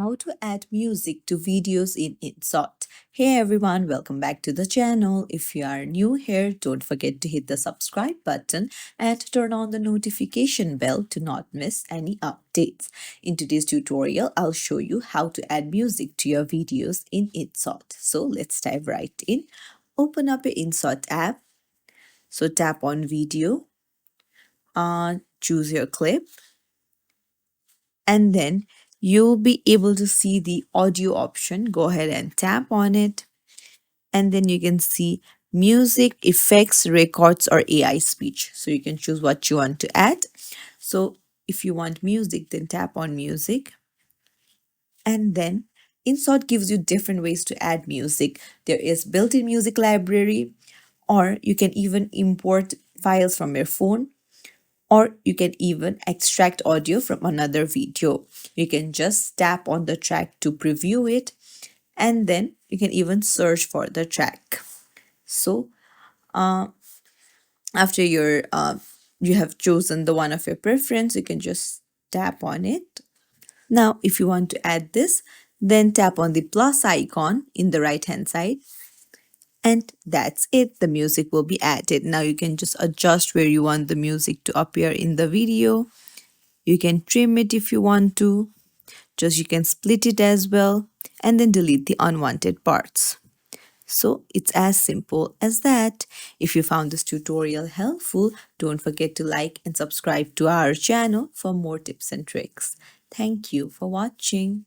how to add music to videos in Inshot. Hey everyone, welcome back to the channel. If you are new here, don't forget to hit the subscribe button and turn on the notification bell to not miss any updates. In today's tutorial, I'll show you how to add music to your videos in Inshot. So let's dive right in. Open up your Inshot app. So tap on video, choose your clip, and then you'll be able to see the audio option. Go ahead and tap on it, and then you can see music, effects, records, or AI speech. So you can choose what you want to add. So if you want music, then tap on music, and then Inshot gives you different ways to add music. There is built-in music library, or you can even import files from your phone, or you can even extract audio from another video. You can just tap on the track to preview it, and then you can even search for the track. So after you have chosen the one of your preference, you can just tap on it. Now if you want to add this, then tap on the plus icon in the right hand side, and that's it. The music will be added. Now you can just adjust where you want the music to appear in the video. You can trim it if you want to. Just you can split it as well, and then delete the unwanted parts. So it's as simple as that. If you found this tutorial helpful, don't forget to like and subscribe to our channel for more tips and tricks. Thank you for watching.